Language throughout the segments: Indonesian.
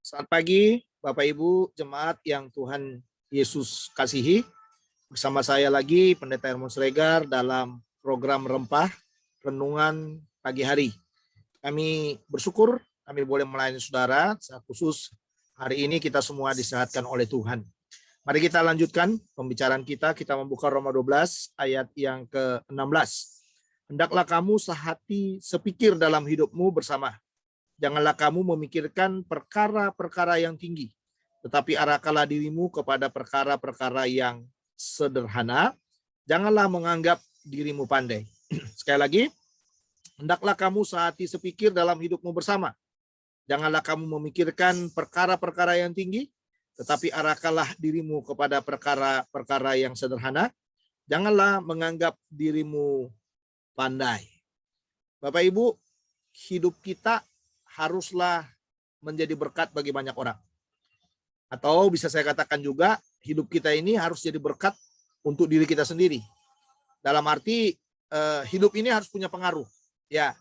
Selamat pagi, Bapak Ibu jemaat yang Tuhan Yesus kasihi. Bersama saya lagi Pendeta Herman Sregar dalam program Rempah Renungan Pagi Hari. Kami bersyukur kami boleh melayani saudara, secara khusus hari ini kita semua disehatkan oleh Tuhan. Mari kita lanjutkan pembicaraan kita. Kita membuka Roma 12 ayat yang ke-16. Hendaklah kamu sehati sepikir dalam hidupmu bersama. Janganlah kamu memikirkan perkara-perkara yang tinggi, tetapi arahkanlah dirimu kepada perkara-perkara yang sederhana. Janganlah menganggap dirimu pandai. Sekali lagi, hendaklah kamu sehati sepikir dalam hidupmu bersama. Janganlah kamu memikirkan perkara-perkara yang tinggi, tetapi arahkanlah dirimu kepada perkara-perkara yang sederhana. Janganlah menganggap dirimu pandai. Bapak Ibu, hidup kita haruslah menjadi berkat bagi banyak orang. Atau bisa saya katakan juga, hidup kita ini harus jadi berkat untuk diri kita sendiri. Dalam arti hidup ini harus punya pengaruh. Ya,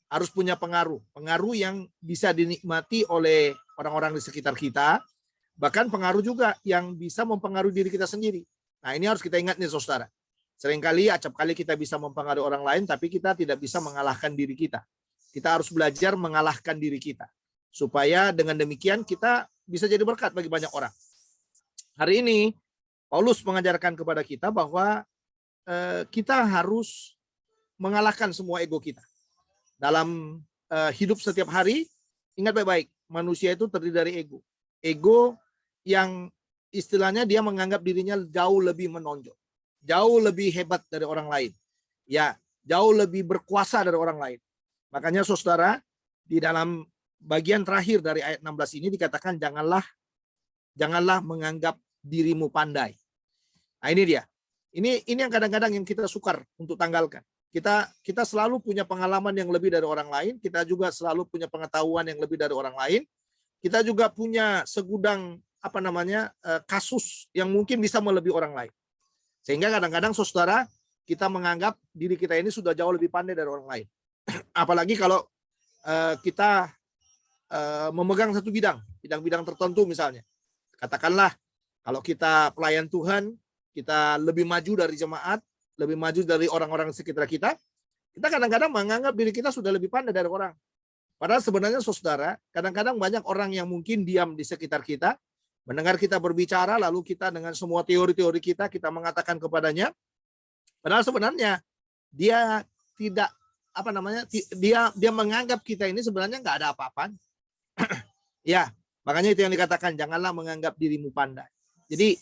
harus punya pengaruh. Pengaruh yang bisa dinikmati oleh orang-orang di sekitar kita. Bahkan pengaruh juga yang bisa mempengaruhi diri kita sendiri. Nah, ini harus kita ingat nih, saudara. Seringkali, acap kali kita bisa mempengaruhi orang lain, tapi kita tidak bisa mengalahkan diri kita. Kita harus belajar mengalahkan diri kita. Supaya dengan demikian kita bisa jadi berkat bagi banyak orang. Hari ini, Paulus mengajarkan kepada kita bahwa kita harus mengalahkan semua ego kita. Dalam hidup setiap hari, ingat baik-baik, manusia itu terdiri dari ego. Ego yang istilahnya dia menganggap dirinya jauh lebih menonjol. Jauh lebih hebat dari orang lain. Ya, jauh lebih berkuasa dari orang lain. Makanya saudara, di dalam bagian terakhir dari ayat 16 ini dikatakan janganlah menganggap dirimu pandai. Nah, ini dia. Ini yang kadang-kadang yang kita sukar untuk tanggalkan. Kita selalu punya pengalaman yang lebih dari orang lain, kita juga selalu punya pengetahuan yang lebih dari orang lain. Kita juga punya segudang kasus yang mungkin bisa melebihi orang lain. Sehingga kadang-kadang saudara, kita menganggap diri kita ini sudah jauh lebih pandai dari orang lain. Apalagi kalau kita memegang satu bidang tertentu misalnya. Katakanlah kalau kita pelayan Tuhan, kita lebih maju dari jemaat, lebih maju dari orang-orang sekitar kita, kita kadang-kadang menganggap diri kita sudah lebih pandai dari orang. Padahal sebenarnya saudara, kadang-kadang banyak orang yang mungkin diam di sekitar kita, mendengar kita berbicara, lalu kita dengan semua teori-teori kita mengatakan kepadanya, padahal sebenarnya dia tidak dia menganggap kita ini sebenarnya nggak ada apa-apa. Ya, makanya itu yang dikatakan janganlah menganggap dirimu pandai. Jadi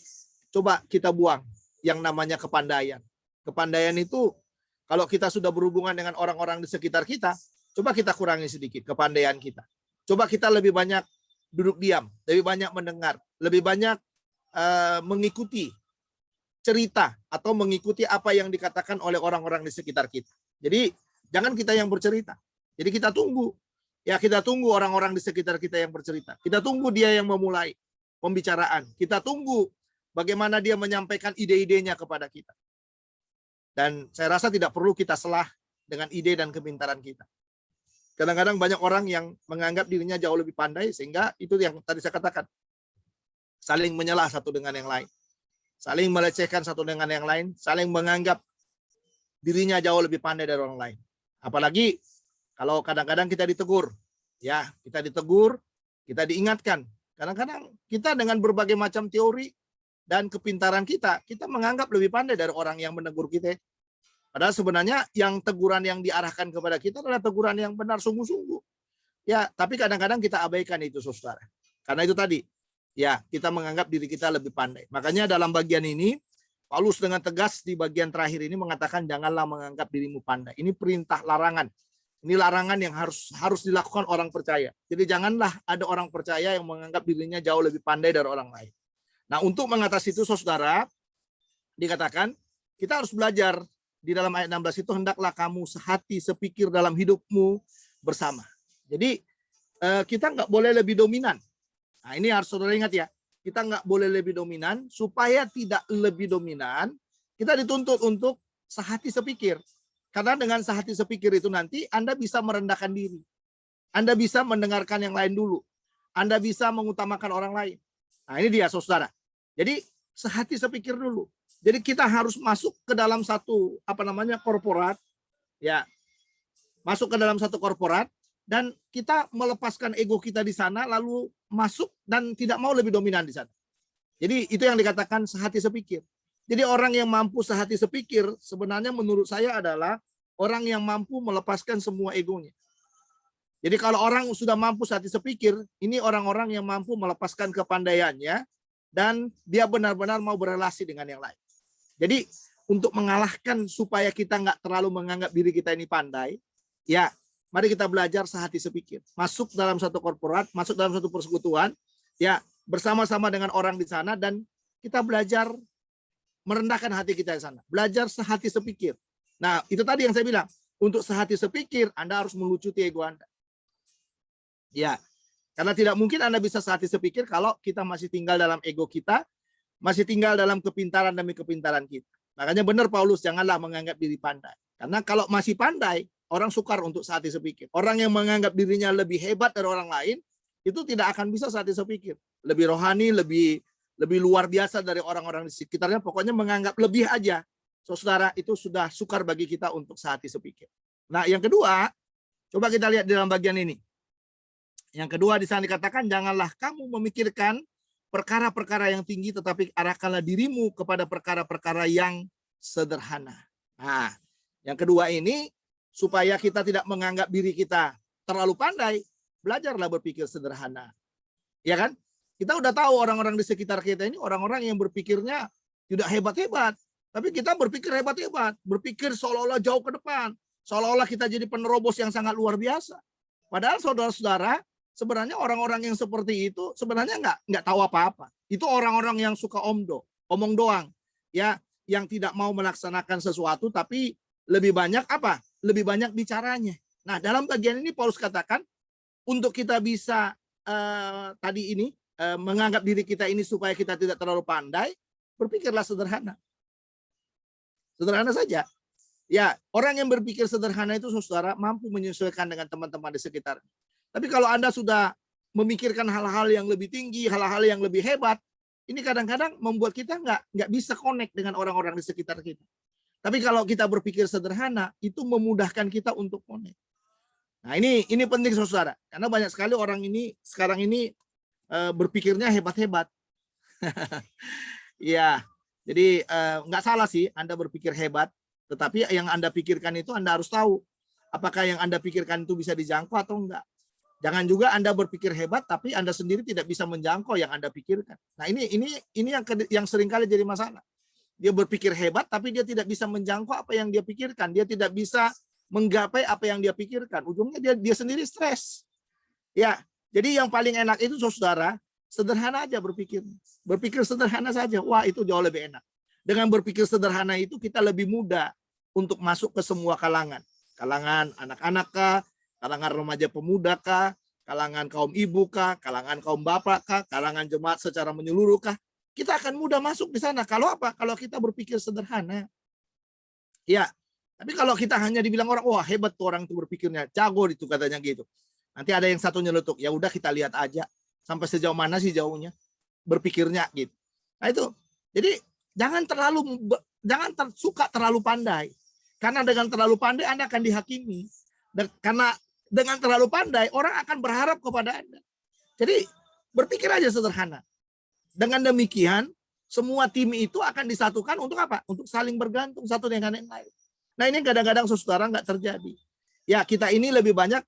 coba kita buang yang namanya kepandaian. Kepandaian itu kalau kita sudah berhubungan dengan orang-orang di sekitar kita, coba kita kurangi sedikit kepandaian kita. Coba kita lebih banyak duduk diam, lebih banyak mendengar, lebih banyak mengikuti cerita atau mengikuti apa yang dikatakan oleh orang-orang di sekitar kita. Jadi jangan kita yang bercerita. Jadi kita tunggu. Ya, kita tunggu orang-orang di sekitar kita yang bercerita. Kita tunggu dia yang memulai pembicaraan. Kita tunggu bagaimana dia menyampaikan ide-idenya kepada kita. Dan saya rasa tidak perlu kita selah dengan ide dan kepintaran kita. Kadang-kadang banyak orang yang menganggap dirinya jauh lebih pandai, sehingga itu yang tadi saya katakan. Saling menyela satu dengan yang lain. Saling melecehkan satu dengan yang lain. Saling menganggap dirinya jauh lebih pandai dari orang lain. Apalagi kalau kadang-kadang kita ditegur. Ya, kita ditegur, kita diingatkan. Kadang-kadang kita dengan berbagai macam teori dan kepintaran kita menganggap lebih pandai dari orang yang menegur kita. Padahal sebenarnya yang teguran yang diarahkan kepada kita adalah teguran yang benar sungguh-sungguh. Ya, tapi kadang-kadang kita abaikan itu, saudara. Karena itu tadi, ya, kita menganggap diri kita lebih pandai. Makanya dalam bagian ini, Paulus dengan tegas di bagian terakhir ini mengatakan janganlah menganggap dirimu pandai. Ini perintah larangan. Ini larangan yang harus dilakukan orang percaya. Jadi janganlah ada orang percaya yang menganggap dirinya jauh lebih pandai dari orang lain. Nah, untuk mengatasi itu, saudara, dikatakan kita harus belajar di dalam ayat 16 itu, hendaklah kamu sehati sepikir dalam hidupmu bersama. Jadi kita nggak boleh lebih dominan. Nah, ini harus saudara ingat ya. Kita nggak boleh lebih dominan. Supaya tidak lebih dominan, kita dituntut untuk sehati sepikir. Karena dengan sehati sepikir itu nanti Anda bisa merendahkan diri. Anda bisa mendengarkan yang lain dulu. Anda bisa mengutamakan orang lain. Nah, ini dia saudara. Jadi sehati sepikir dulu. Jadi kita harus masuk ke dalam satu korporat, ya, masuk ke dalam satu korporat dan kita melepaskan ego kita di sana lalu masuk dan tidak mau lebih dominan di sana. Jadi itu yang dikatakan sehati sepikir. Jadi orang yang mampu sehati sepikir sebenarnya menurut saya adalah orang yang mampu melepaskan semua egonya. Jadi kalau orang sudah mampu sehati sepikir, ini orang-orang yang mampu melepaskan kepandaiannya dan dia benar-benar mau berelasi dengan yang lain. Jadi untuk mengalahkan supaya kita nggak terlalu menganggap diri kita ini pandai, ya mari kita belajar sehati sepikir. Masuk dalam satu korporat, masuk dalam satu persekutuan, ya bersama-sama dengan orang di sana dan kita belajar merendahkan hati kita di sana. Belajar sehati sepikir. Nah itu tadi yang saya bilang, untuk sehati sepikir Anda harus melucuti ego Anda. Ya, karena tidak mungkin Anda bisa sehati sepikir kalau kita masih tinggal dalam ego kita, masih tinggal dalam kepintaran demi kepintaran kita. Makanya benar Paulus, janganlah menganggap diri pandai. Karena kalau masih pandai, orang sukar untuk sehati sepikir. Orang yang menganggap dirinya lebih hebat dari orang lain, itu tidak akan bisa sehati sepikir. Lebih rohani, lebih luar biasa dari orang-orang di sekitarnya, pokoknya menganggap lebih aja. Saudara, itu sudah sukar bagi kita untuk sehati sepikir. Nah, yang kedua, coba kita lihat di dalam bagian ini. Yang kedua di sana dikatakan, janganlah kamu memikirkan perkara-perkara yang tinggi, tetapi arahkanlah dirimu kepada perkara-perkara yang sederhana. Nah, yang kedua ini, supaya kita tidak menganggap diri kita terlalu pandai, belajarlah berpikir sederhana. Ya kan? Kita udah tahu orang-orang di sekitar kita ini orang-orang yang berpikirnya tidak hebat-hebat. Tapi kita berpikir hebat-hebat. Berpikir seolah-olah jauh ke depan. Seolah-olah kita jadi penerobos yang sangat luar biasa. Padahal saudara-saudara, sebenarnya orang-orang yang seperti itu sebenarnya nggak tahu apa-apa. Itu orang-orang yang suka omong doang, ya, yang tidak mau melaksanakan sesuatu, tapi lebih banyak apa? Lebih banyak bicaranya. Nah, dalam bagian ini Paulus katakan untuk kita bisa menganggap diri kita ini supaya kita tidak terlalu pandai, berpikirlah sederhana. Sederhana saja. Ya, orang yang berpikir sederhana itu saudara mampu menyesuaikan dengan teman-teman di sekitar. Tapi kalau Anda sudah memikirkan hal-hal yang lebih tinggi, hal-hal yang lebih hebat, ini kadang-kadang membuat kita nggak bisa connect dengan orang-orang di sekitar kita. Tapi kalau kita berpikir sederhana, itu memudahkan kita untuk connect. Nah ini penting saudara, karena banyak sekali orang ini sekarang ini berpikirnya hebat-hebat. Ya, jadi nggak salah sih Anda berpikir hebat, tetapi yang Anda pikirkan itu Anda harus tahu apakah yang Anda pikirkan itu bisa dijangkau atau enggak. Jangan juga Anda berpikir hebat, tapi Anda sendiri tidak bisa menjangkau yang Anda pikirkan. Nah ini yang seringkali jadi masalah. Dia berpikir hebat, tapi dia tidak bisa menjangkau apa yang dia pikirkan. Dia tidak bisa menggapai apa yang dia pikirkan. Ujungnya dia sendiri stres. Ya, jadi yang paling enak itu saudara, sederhana aja berpikir. Berpikir sederhana saja. Wah, itu jauh lebih enak. Dengan berpikir sederhana itu kita lebih mudah untuk masuk ke semua kalangan. Kalangan anak-anak kah, kalangan remaja pemuda kah, kalangan kaum ibu kah, kalangan kaum bapak kah, kalangan jemaat secara menyeluruh kah, kita akan mudah masuk di sana. Kalau apa? Kalau kita berpikir sederhana. Ya, tapi kalau kita hanya dibilang orang, wah hebat tuh orang itu berpikirnya, jago itu katanya gitu. Nanti ada yang satu nyeletuk, ya udah kita lihat aja sampai sejauh mana sih jauhnya berpikirnya gitu. Nah itu, jadi jangan suka terlalu pandai. Karena dengan terlalu pandai Anda akan dihakimi. Karena dengan terlalu pandai, orang akan berharap kepada Anda. Jadi, berpikir aja sederhana. Dengan demikian, semua tim itu akan disatukan untuk apa? Untuk saling bergantung satu dengan yang lain. Nah, ini kadang-kadang saudara nggak terjadi. Ya, kita ini lebih banyak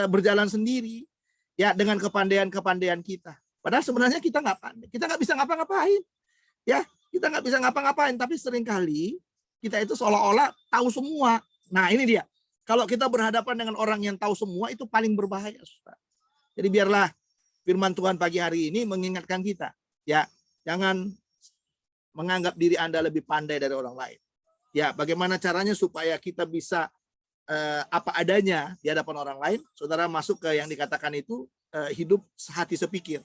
berjalan sendiri. Ya, dengan kepandaian-kepandaian kita. Padahal sebenarnya kita nggak pandai. Kita nggak bisa ngapa-ngapain. Ya, kita nggak bisa ngapa-ngapain. Tapi seringkali kita itu seolah-olah tahu semua. Nah, ini dia. Kalau kita berhadapan dengan orang yang tahu semua, itu paling berbahaya. Saudara. Jadi biarlah firman Tuhan pagi hari ini mengingatkan kita. Ya, jangan menganggap diri Anda lebih pandai dari orang lain. Ya, bagaimana caranya supaya kita bisa apa adanya di hadapan orang lain? Saudara masuk ke yang dikatakan itu hidup sehati sepikir.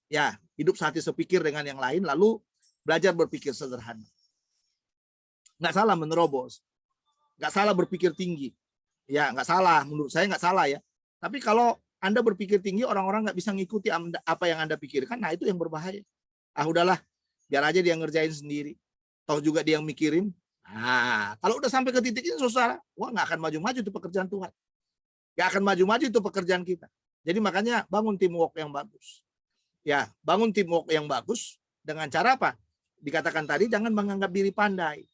Ya, hidup sehati sepikir dengan yang lain, lalu belajar berpikir sederhana. Nggak salah menerobos. Nggak salah berpikir tinggi. Ya, nggak salah. Menurut saya nggak salah ya. Tapi kalau Anda berpikir tinggi, orang-orang nggak bisa ngikuti apa yang Anda pikirkan. Nah, itu yang berbahaya. Udahlah, biar aja dia ngerjain sendiri. Tahu juga dia yang mikirin. Nah, kalau udah sampai ke titik ini, saudara, wah, nggak akan maju-maju itu pekerjaan Tuhan. Nggak akan maju-maju itu pekerjaan kita. Jadi makanya bangun teamwork yang bagus. Ya, bangun teamwork yang bagus dengan cara apa? Dikatakan tadi, jangan menganggap diri pandai.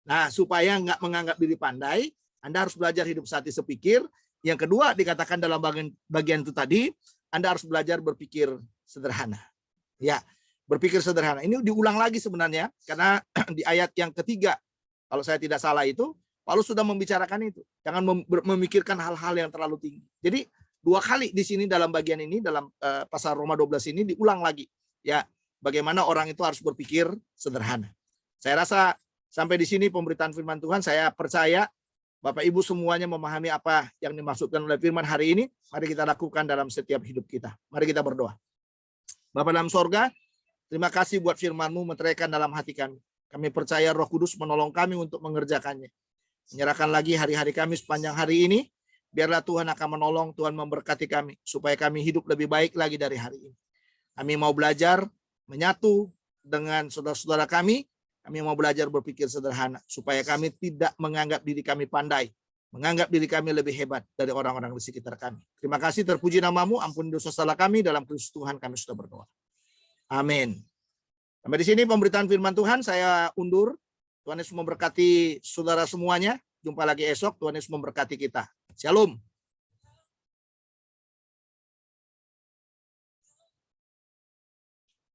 Nah, supaya nggak menganggap diri pandai, Anda harus belajar hidup sehati sepikir. Yang kedua, dikatakan dalam bagian itu tadi, Anda harus belajar berpikir sederhana. Ya, berpikir sederhana. Ini diulang lagi sebenarnya, karena di ayat yang ketiga, kalau saya tidak salah itu, Paulus sudah membicarakan itu. Jangan memikirkan hal-hal yang terlalu tinggi. Jadi, 2 kali di sini dalam bagian ini, dalam pasal Roma 12 ini diulang lagi. Ya, bagaimana orang itu harus berpikir sederhana. Saya rasa sampai di sini pemberitaan firman Tuhan, saya percaya Bapak Ibu semuanya memahami apa yang dimaksudkan oleh firman hari ini. Mari kita lakukan dalam setiap hidup kita. Mari kita berdoa. Bapa dalam sorga, terima kasih buat firman-Mu meteraikan dalam hati kami. Kami percaya Roh Kudus menolong kami untuk mengerjakannya. Menyerahkan lagi hari-hari kami sepanjang hari ini. Biarlah Tuhan akan menolong, Tuhan memberkati kami. Supaya kami hidup lebih baik lagi dari hari ini. Kami mau belajar menyatu dengan saudara-saudara kami. Kami mau belajar berpikir sederhana. Supaya kami tidak menganggap diri kami pandai. Menganggap diri kami lebih hebat dari orang-orang di sekitar kami. Terima kasih, terpuji nama-Mu. Ampuni dosa salah kami. Dalam Kristus Tuhan kami sudah berdoa. Amin. Sampai di sini pemberitaan firman Tuhan. Saya undur. Tuhan Yesus memberkati saudara semuanya. Jumpa lagi esok. Tuhan Yesus memberkati kita. Shalom.